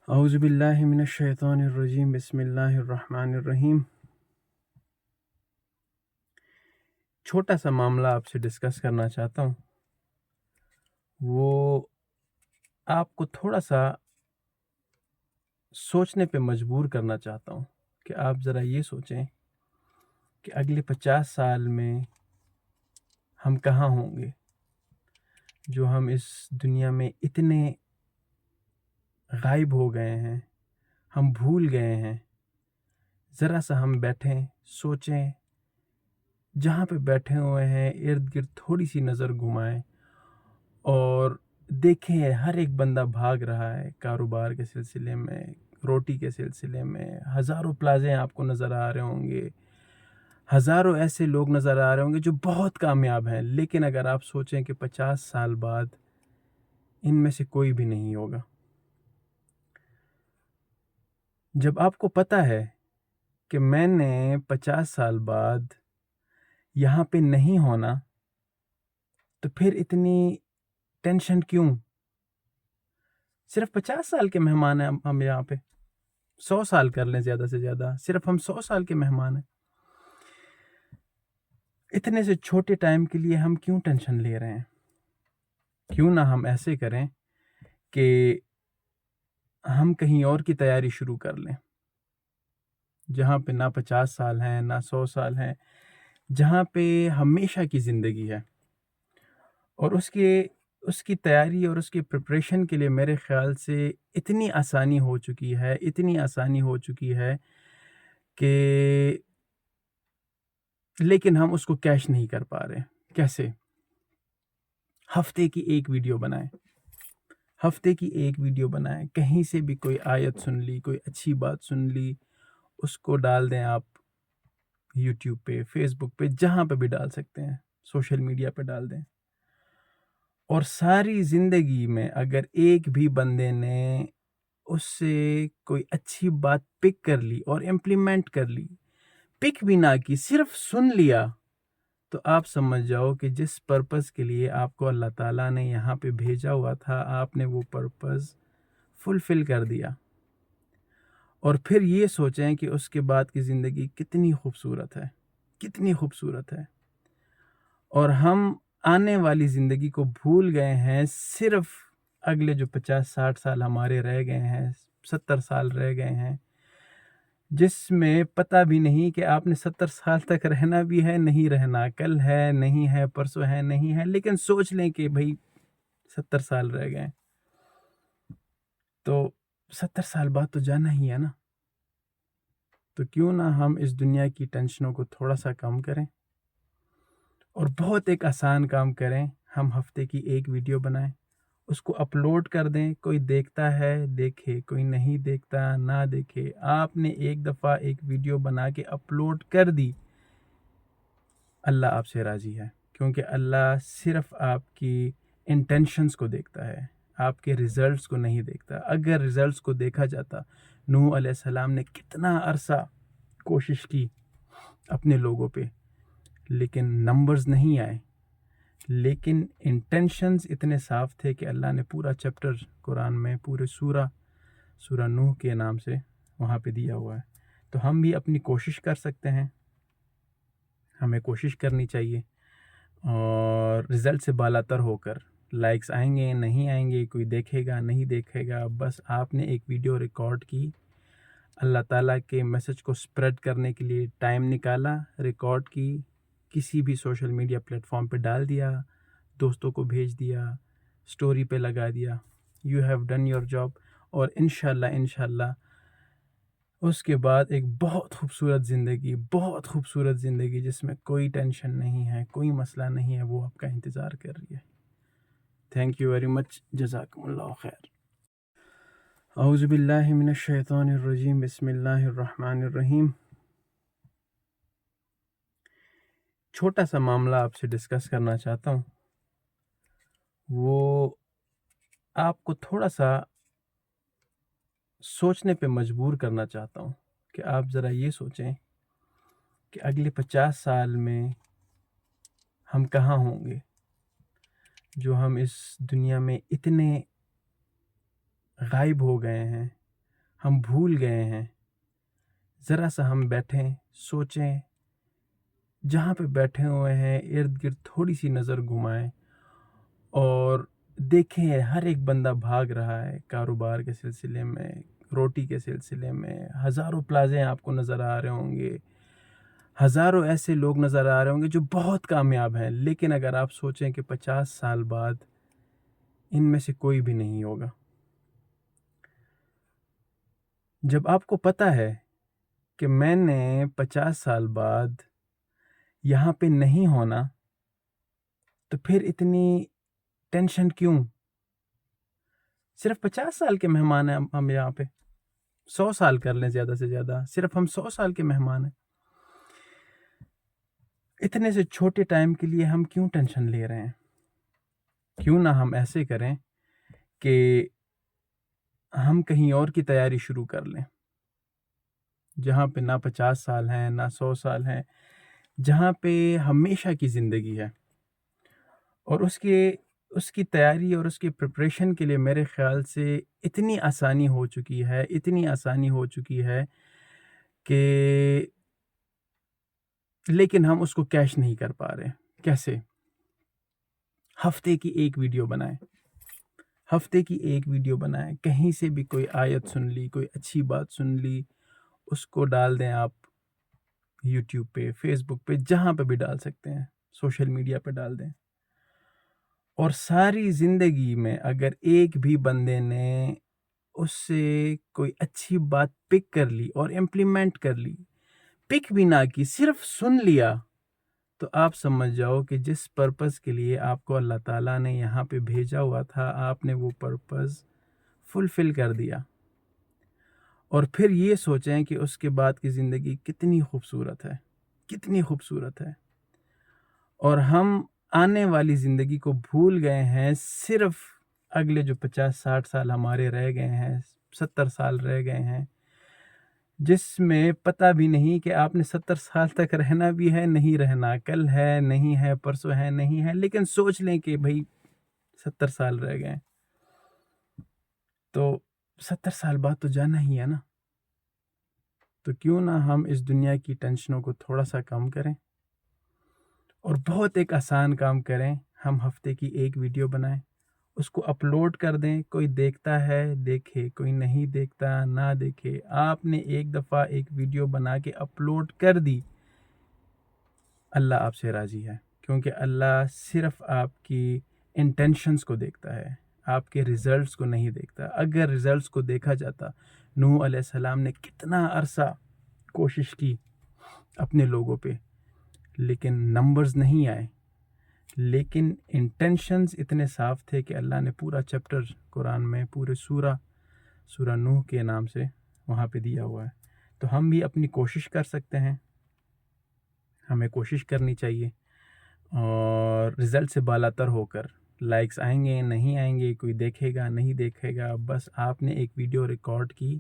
اعوذ باللہ من الشیطان الرجیم بسم اللہ الرحمن الرحیم۔ چھوٹا سا معاملہ آپ سے ڈسکس کرنا چاہتا ہوں، وہ آپ کو تھوڑا سا سوچنے پہ مجبور کرنا چاہتا ہوں کہ آپ ذرا یہ سوچیں کہ اگلے 50 سال میں ہم کہاں ہوں گے، جو ہم اس دنیا میں اتنے غائب ہو گئے ہیں، ہم بھول گئے ہیں۔ ذرا سا ہم بیٹھیں، سوچیں، جہاں پہ بیٹھے ہوئے ہیں ارد گرد تھوڑی سی نظر گھمائیں اور دیکھیں ہر ایک بندہ بھاگ رہا ہے کاروبار کے سلسلے میں، روٹی کے سلسلے میں۔ ہزاروں پلازے آپ کو نظر آ رہے ہوں گے، ہزاروں ایسے لوگ نظر آ رہے ہوں گے جو بہت کامیاب ہیں، لیکن اگر آپ سوچیں کہ 50 سال بعد ان میں سے کوئی بھی نہیں ہوگا۔ جب آپ کو پتہ ہے کہ میں نے 50 سال بعد یہاں پہ نہیں ہونا، تو پھر اتنی ٹینشن کیوں؟ صرف 50 سال کے مہمان ہیں ہم یہاں پہ، 100 سال کر لیں زیادہ سے زیادہ، صرف ہم 100 سال کے مہمان ہیں۔ اتنے سے چھوٹے ٹائم کے لیے ہم کیوں ٹینشن لے رہے ہیں؟ کیوں نہ ہم ایسے کریں کہ ہم کہیں اور کی تیاری شروع کر لیں، جہاں پہ نہ 50 سال ہیں نہ 100 سال ہیں، جہاں پہ ہمیشہ کی زندگی ہے۔ اور اس کی تیاری اور اس کی پریپریشن کے لیے میرے خیال سے اتنی آسانی ہو چکی ہے کہ لیکن ہم اس کو کیش نہیں کر پا رہے۔ کیسے؟ ہفتے کی ایک ویڈیو بنائیں، کہیں سے بھی کوئی آیت سن لی، کوئی اچھی بات سن لی، اس کو ڈال دیں آپ یوٹیوب پہ، فیس بک پہ، جہاں پہ بھی ڈال سکتے ہیں، سوشل میڈیا پہ ڈال دیں۔ اور ساری زندگی میں اگر ایک بھی بندے نے اس سے کوئی اچھی بات پک کر لی اور امپلیمنٹ کر لی، پک بھی نہ کی، صرف سن لیا، تو آپ سمجھ جاؤ کہ جس پرپس کے لیے آپ کو اللہ تعالیٰ نے یہاں پہ بھیجا ہوا تھا، آپ نے وہ پرپس فلفل کر دیا۔ اور پھر یہ سوچیں کہ اس کے بعد کی زندگی کتنی خوبصورت ہے۔ اور ہم آنے والی زندگی کو بھول گئے ہیں، صرف اگلے جو 50-60 سال ہمارے رہ گئے ہیں، 70 سال رہ گئے ہیں، جس میں پتہ بھی نہیں کہ آپ نے 70 سال تک رہنا بھی ہے نہیں رہنا، کل ہے نہیں ہے، پرسوں ہے نہیں ہے، لیکن سوچ لیں کہ بھئی 70 سال رہ گئے، تو 70 سال بعد تو جانا ہی ہے نا۔ تو کیوں نہ ہم اس دنیا کی ٹینشنوں کو تھوڑا سا کم کریں اور بہت ایک آسان کام کریں، ہم ہفتے کی ایک ویڈیو بنائیں، اس کو اپلوڈ کر دیں، کوئی دیکھتا ہے دیکھے، کوئی نہیں دیکھتا نہ دیکھے۔ آپ نے ایک دفعہ ایک ویڈیو بنا کے اپلوڈ کر دی، اللہ آپ سے راضی ہے، کیونکہ اللہ صرف آپ کی انٹینشنز کو دیکھتا ہے، آپ کے ریزلٹس کو نہیں دیکھتا۔ اگر ریزلٹس کو دیکھا جاتا، نوح علیہ السلام نے کتنا عرصہ کوشش کی اپنے لوگوں پہ، لیکن نمبرز نہیں آئے، لیکن انٹینشنز اتنے صاف تھے کہ اللہ نے پورا چیپٹر قرآن میں، پورے سورہ نوح کے نام سے وہاں پہ دیا ہوا ہے۔ تو ہم بھی اپنی کوشش کر سکتے ہیں، ہمیں کوشش کرنی چاہیے، اور رزلٹ سے بالاتر ہو کر، لائکس آئیں گے نہیں آئیں گے، کوئی دیکھے گا نہیں دیکھے گا، بس آپ نے ایک ویڈیو ریکارڈ کی، اللہ تعالیٰ کے میسج کو سپریڈ کرنے کے لیے ٹائم نکالا، ریکارڈ کی، کسی بھی سوشل میڈیا پلیٹ فارم پہ ڈال دیا، دوستوں کو بھیج دیا، سٹوری پہ لگا دیا، you have done your job. اور انشاءاللہ اس کے بعد ایک بہت خوبصورت زندگی جس میں کوئی ٹینشن نہیں ہے، کوئی مسئلہ نہیں ہے، وہ آپ کا انتظار کر رہی ہے۔ تھینک یو ویری مچ، جزاکم اللہ خیر۔ اعوذ باللہ من الشیطان الرجیم بسم اللہ الرحمن الرحیم۔ چھوٹا سا معاملہ آپ سے ڈسکس کرنا چاہتا ہوں، وہ آپ کو تھوڑا سا سوچنے پہ مجبور کرنا چاہتا ہوں کہ آپ ذرا یہ سوچیں کہ اگلے 50 سال میں ہم کہاں ہوں گے، جو ہم اس دنیا میں اتنے غائب ہو گئے ہیں، ہم بھول گئے ہیں. ذرا سا ہم بیٹھیں، سوچیں، جہاں پہ بیٹھے ہوئے ہیں ارد گرد تھوڑی سی نظر گھمائیں اور دیکھیں ہر ایک بندہ بھاگ رہا ہے کاروبار کے سلسلے میں، روٹی کے سلسلے میں. ہزاروں پلازے آپ کو نظر آ رہے ہوں گے، ہزاروں ایسے لوگ نظر آ رہے ہوں گے جو بہت کامیاب ہیں، لیکن اگر آپ سوچیں کہ 50 سال بعد ان میں سے کوئی بھی نہیں ہوگا. جب آپ کو پتہ ہے کہ میں نے 50 سال بعد یہاں پہ نہیں ہونا، تو پھر اتنی ٹینشن کیوں؟ صرف 50 سال کے مہمان ہیں ہم یہاں پہ. 100 سال کر لیں زیادہ سے زیادہ، صرف ہم 100 سال کے مہمان ہیں. اتنے سے چھوٹے ٹائم کے لیے ہم کیوں ٹینشن لے رہے ہیں؟ کیوں نہ ہم ایسے کریں کہ ہم کہیں اور کی تیاری شروع کر لیں، جہاں پہ نہ 50 سال ہیں نہ 100 سال ہیں، جہاں پہ ہمیشہ کی زندگی ہے. اور اس کی تیاری اور اس کی پریپریشن کے لیے میرے خیال سے اتنی آسانی ہو چکی ہے کہ لیکن ہم اس کو کیش نہیں کر پا رہے. کیسے؟ ہفتے کی ایک ویڈیو بنائیں، کہیں سے بھی کوئی آیت سن لی، کوئی اچھی بات سن لی، اس کو ڈال دیں آپ یوٹیوب پہ، فیس بک پہ، جہاں پہ بھی ڈال سکتے ہیں، سوشل میڈیا پہ ڈال دیں. اور ساری زندگی میں اگر ایک بھی بندے نے اس سے کوئی اچھی بات پک کر لی اور امپلیمنٹ کر لی، پک بھی نہ کی، صرف سن لیا، تو آپ سمجھ جاؤ کہ جس پرپس کے لیے آپ کو اللہ تعالیٰ نے یہاں پہ بھیجا ہوا تھا، آپ نے وہ پرپس فلفل کر دیا. اور پھر یہ سوچیں کہ اس کے بعد کی زندگی کتنی خوبصورت ہے. اور ہم آنے والی زندگی کو بھول گئے ہیں، صرف اگلے جو 50-60 سال ہمارے رہ گئے ہیں، 70 سال رہ گئے ہیں، جس میں پتہ بھی نہیں کہ آپ نے 70 سال تک رہنا بھی ہے نہیں رہنا، کل ہے نہیں ہے، پرسوں ہے نہیں ہے، لیکن سوچ لیں کہ بھائی 70 سال رہ گئے، تو 70 سال بعد تو جانا ہی ہے نا. تو کیوں نہ ہم اس دنیا کی ٹینشنوں کو تھوڑا سا کم کریں اور بہت ایک آسان کام کریں. ہم ہفتے کی ایک ویڈیو بنائیں، اس کو اپلوڈ کر دیں. کوئی دیکھتا ہے دیکھے، کوئی نہیں دیکھتا نہ دیکھے. آپ نے ایک دفعہ ایک ویڈیو بنا کے اپلوڈ کر دی، اللہ آپ سے راضی ہے، کیونکہ اللہ صرف آپ کی انٹینشنز کو دیکھتا ہے، آپ کے ریزلٹس کو نہیں دیکھتا. اگر ریزلٹس کو دیکھا جاتا، نوح علیہ السلام نے کتنا عرصہ کوشش کی اپنے لوگوں پہ، لیکن نمبرز نہیں آئے. لیکن انٹینشنز اتنے صاف تھے کہ اللہ نے پورا چیپٹر قرآن میں، پورے سورہ نوح کے نام سے وہاں پہ دیا ہوا ہے. تو ہم بھی اپنی کوشش کر سکتے ہیں، ہمیں کوشش کرنی چاہیے، اور رزلٹ سے بالا تر ہو کر. لائکس آئیں گے نہیں آئیں گے، کوئی دیکھے گا نہیں دیکھے گا، بس آپ نے ایک ویڈیو ریکارڈ کی،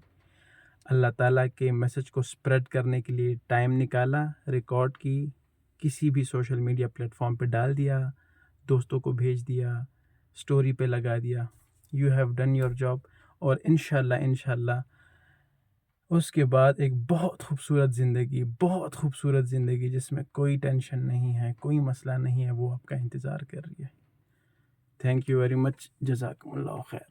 اللہ تعالیٰ کے میسج کو سپریڈ کرنے کے لیے ٹائم نکالا، ریکارڈ کی، کسی بھی سوشل میڈیا پلیٹ فارم پہ ڈال دیا، دوستوں کو بھیج دیا، سٹوری پہ لگا دیا. You have done your job. اور انشاءاللہ اس کے بعد ایک بہت خوبصورت زندگی جس میں کوئی ٹینشن نہیں ہے، کوئی مسئلہ نہیں ہے، وہ آپ کا انتظار کر رہی ہے. Thank you very much. جزاکم اللہ خیر.